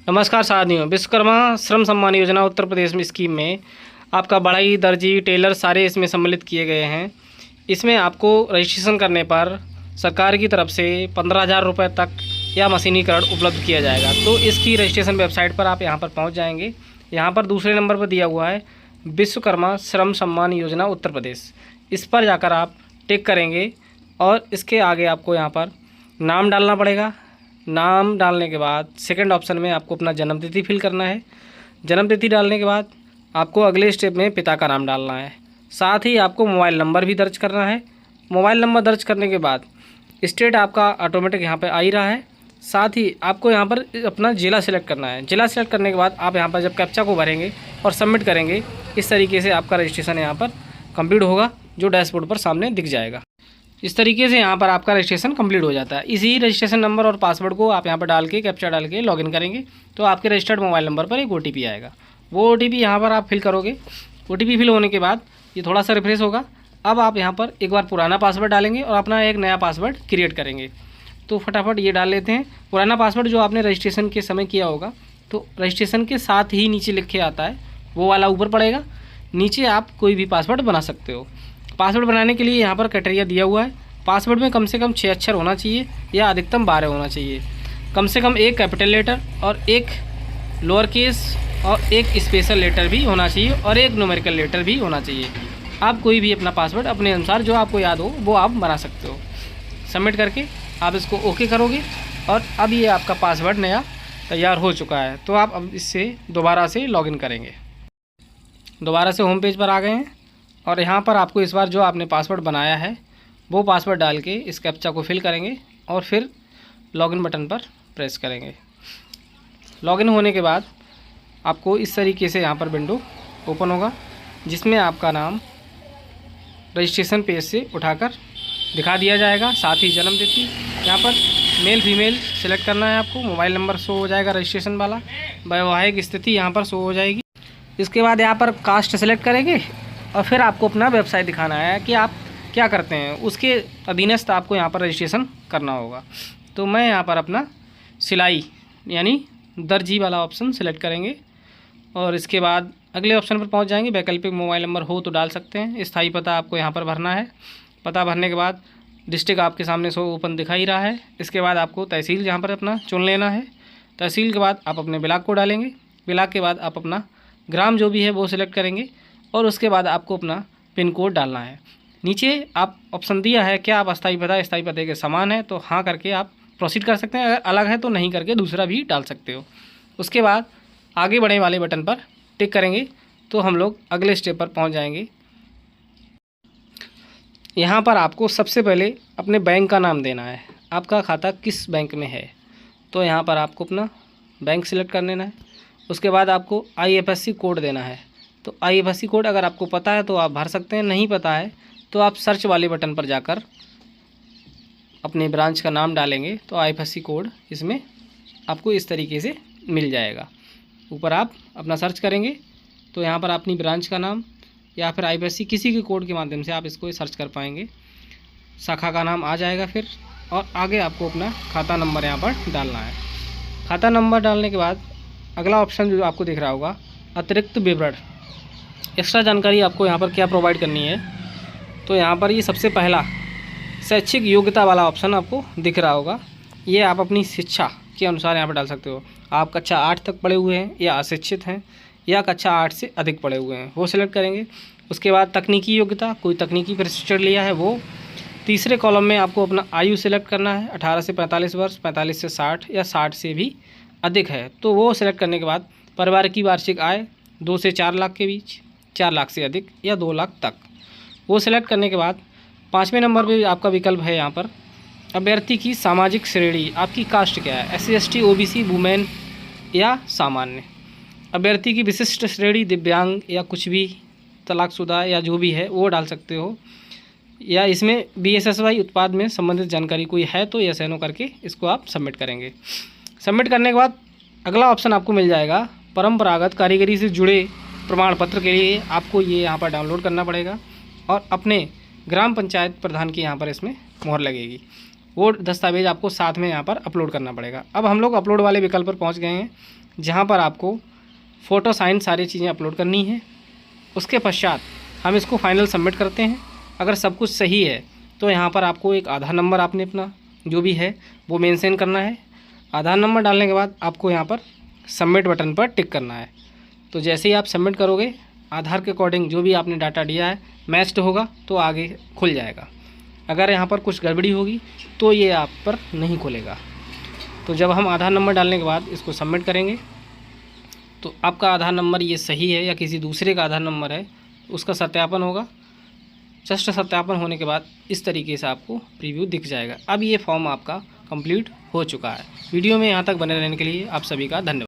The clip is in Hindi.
नमस्कार साथियों, विश्वकर्मा श्रम सम्मान योजना उत्तर प्रदेश में स्कीम में आपका बढ़ई, दर्जी, टेलर सारे इसमें सम्मिलित किए गए हैं। इसमें आपको रजिस्ट्रेशन करने पर सरकार की तरफ से 15,000 रुपये तक या मशीनीकरण उपलब्ध किया जाएगा। तो इसकी रजिस्ट्रेशन वेबसाइट पर आप यहां पर पहुंच जाएंगे। यहां पर दूसरे नंबर पर दिया हुआ है विश्वकर्मा श्रम सम्मान योजना उत्तर प्रदेश। इस पर जाकर आप टिक करेंगे और इसके आगे आपको यहाँ पर नाम डालना पड़ेगा। नाम डालने के बाद सेकंड ऑप्शन में आपको अपना जन्मतिथि फिल करना है। जन्मतिथि डालने के बाद आपको अगले स्टेप में पिता का नाम डालना है। साथ ही आपको मोबाइल नंबर भी दर्ज करना है। मोबाइल नंबर दर्ज करने के बाद स्टेट आपका ऑटोमेटिक यहाँ पे आ ही रहा है। साथ ही आपको यहाँ पर अपना ज़िला सेलेक्ट करना है। ज़िला सेलेक्ट करने के बाद आप यहाँ पर जब कैप्चा को भरेंगे और सबमिट करेंगे, इस तरीके से आपका रजिस्ट्रेशन यहाँ पर कंप्लीट होगा, जो डैशबोर्ड पर सामने दिख जाएगा। इस तरीके से यहाँ पर आपका रजिस्ट्रेशन कंप्लीट हो जाता है। इसी रजिस्ट्रेशन नंबर और पासवर्ड को आप यहाँ पर डाल के कैप्चा डाल के लॉगिन करेंगे तो आपके रजिस्टर्ड मोबाइल नंबर पर एक OTP आएगा। वो OTP यहाँ पर आप फिल करोगे। OTP फिल होने के बाद ये थोड़ा सा रिफ्रेश होगा। अब आप यहाँ पर एक बार पुराना पासवर्ड डालेंगे और अपना एक नया पासवर्ड क्रिएट करेंगे। तो फटाफट ये डाल लेते हैं। पुराना पासवर्ड जो आपने रजिस्ट्रेशन के समय किया होगा, तो रजिस्ट्रेशन के साथ ही नीचे लिख के आता है, वो वाला ऊपर पड़ेगा। नीचे आप कोई भी पासवर्ड बना सकते हो। पासवर्ड बनाने के लिए यहाँ पर क्राइटेरिया दिया हुआ है। पासवर्ड में कम से कम 6 अक्षर होना चाहिए या अधिकतम 12 होना चाहिए। कम से कम एक कैपिटल लेटर और एक लोअर केस और एक स्पेशल लेटर भी होना चाहिए और एक न्यूमेरिकल लेटर भी होना चाहिए। आप कोई भी अपना पासवर्ड अपने अनुसार जो आपको याद हो वो आप बना सकते हो। सबमिट करके आप इसको ओके करोगे और अब ये आपका पासवर्ड नया तैयार हो चुका है। तो आप अब इससे दोबारा से लॉगिन करेंगे। दोबारा से होम पेज पर आ गए हैं और यहाँ पर आपको इस बार जो आपने पासवर्ड बनाया है वो पासवर्ड डाल के इस कैप्चा को फिल करेंगे और फिर लॉगिन बटन पर प्रेस करेंगे। लॉगिन होने के बाद आपको इस तरीके से यहाँ पर विंडो ओपन होगा, जिसमें आपका नाम रजिस्ट्रेशन पेज से उठाकर दिखा दिया जाएगा। साथ ही जन्मतिथि यहाँ पर मेल फीमेल सेलेक्ट करना है आपको। मोबाइल नंबर शो हो जाएगा रजिस्ट्रेशन वाला। वैवाहिक स्थिति यहाँ पर शो हो जाएगी। इसके बाद यहाँ पर कास्ट सेलेक्ट करेंगे और फिर आपको अपना वेबसाइट दिखाना है कि आप क्या करते हैं, उसके अधीनस्थ आपको यहाँ पर रजिस्ट्रेशन करना होगा। तो मैं यहाँ पर अपना सिलाई यानी दर्जी वाला ऑप्शन सेलेक्ट करेंगे और इसके बाद अगले ऑप्शन पर पहुँच जाएंगे। वैकल्पिक मोबाइल नंबर हो तो डाल सकते हैं। स्थायी पता आपको यहाँ पर भरना है। पता भरने के बाद डिस्ट्रिक्ट आपके सामने शो ओपन दिखा ही रहा है। इसके बाद आपको तहसील यहाँ पर अपना चुन लेना है। तहसील के बाद आप अपने ब्लॉक को डालेंगे। ब्लॉक के बाद आप अपना ग्राम जो भी है वो सिलेक्ट करेंगे और उसके बाद आपको अपना पिन कोड डालना है। नीचे आप ऑप्शन दिया है क्या आप स्थायी पते के समान है, तो हाँ करके आप प्रोसीड कर सकते हैं। अगर अलग है तो नहीं करके दूसरा भी डाल सकते हो। उसके बाद आगे बढ़ने वाले बटन पर टिक करेंगे तो हम लोग अगले स्टेप पर पहुंच जाएंगे। यहाँ पर आपको सबसे पहले अपने बैंक का नाम देना है। आपका खाता किस बैंक में है, तो यहाँ पर आपको अपना बैंक सिलेक्ट कर लेना है। उसके बाद आपको IFSC कोड देना है। तो IFSC कोड अगर आपको पता है तो आप भर सकते हैं, नहीं पता है तो आप सर्च वाले बटन पर जाकर अपने ब्रांच का नाम डालेंगे तो IFSC कोड इसमें आपको इस तरीके से मिल जाएगा। ऊपर आप अपना सर्च करेंगे तो यहाँ पर अपनी ब्रांच का नाम या फिर IFSC किसी के कोड के माध्यम से आप इसको सर्च कर पाएंगे। शाखा का नाम आ जाएगा फिर, और आगे आपको अपना खाता नंबर यहाँ पर डालना है। खाता नंबर डालने के बाद अगला ऑप्शन जो आपको दिख रहा होगा अतिरिक्त विवरण, एक्स्ट्रा जानकारी आपको यहाँ पर क्या प्रोवाइड करनी है, तो यहाँ पर ये सबसे पहला शैक्षिक योग्यता वाला ऑप्शन आपको दिख रहा होगा। ये आप अपनी शिक्षा के अनुसार यहाँ पर डाल सकते हो। आप कक्षा 8 तक पढ़े हुए हैं या अशिक्षित हैं या कक्षा 8 से अधिक पढ़े हुए हैं, वो सिलेक्ट करेंगे। उसके बाद तकनीकी योग्यता, कोई तकनीकी प्रशिक्षण लिया है वो। तीसरे कॉलम में आपको अपना आयु सेलेक्ट करना है। 18 से 45 वर्ष, 45 से 60 या 60 से भी अधिक है तो वो सिलेक्ट करने के बाद परिवार की वार्षिक आय 2 से 4 लाख के बीच, 4 लाख से अधिक या 2 लाख तक, वो सिलेक्ट करने के बाद 5वें नंबर पे आपका विकल्प है यहाँ पर अभ्यर्थी की सामाजिक श्रेणी, आपकी कास्ट क्या है, SC ST OBC वुमेन या सामान्य। अभ्यर्थी की विशिष्ट श्रेणी दिव्यांग या कुछ भी, तलाकशुदा या जो भी है वो डाल सकते हो। या इसमें BSSY उत्पाद में संबंधित जानकारी कोई है तो यस नो करके इसको आप सबमिट करेंगे। सबमिट करने के बाद अगला ऑप्शन आपको मिल जाएगा परंपरागत कारीगरी से जुड़े प्रमाण पत्र के लिए आपको ये यहाँ पर डाउनलोड करना पड़ेगा और अपने ग्राम पंचायत प्रधान की यहाँ पर इसमें मोहर लगेगी। वो दस्तावेज आपको साथ में यहाँ पर अपलोड करना पड़ेगा। अब हम लोग अपलोड वाले विकल्प पर पहुँच गए हैं। जहाँ पर आपको फ़ोटो साइन सारी चीज़ें अपलोड करनी है। उसके पश्चात हम इसको फाइनल सबमिट करते हैं। अगर सब कुछ सही है तो यहाँ पर आपको एक आधार नंबर आपने अपना जो भी है वो मेंशन करना है। आधार नंबर डालने के बाद आपको यहाँ पर सबमिट बटन पर टिक करना है। तो जैसे ही आप सबमिट करोगे, आधार के अकॉर्डिंग जो भी आपने डाटा दिया है मैच्ड होगा तो आगे खुल जाएगा। अगर यहाँ पर कुछ गड़बड़ी होगी तो ये आप पर नहीं खुलेगा। तो जब हम आधार नंबर डालने के बाद इसको सबमिट करेंगे तो आपका आधार नंबर ये सही है या किसी दूसरे का आधार नंबर है, उसका सत्यापन होगा। जस्ट सत्यापन होने के बाद इस तरीके से आपको प्रीव्यू दिख जाएगा। अब ये फॉर्म आपका कंप्लीट हो चुका है। वीडियो में यहाँ तक बने रहने के लिए आप सभी का धन्यवाद।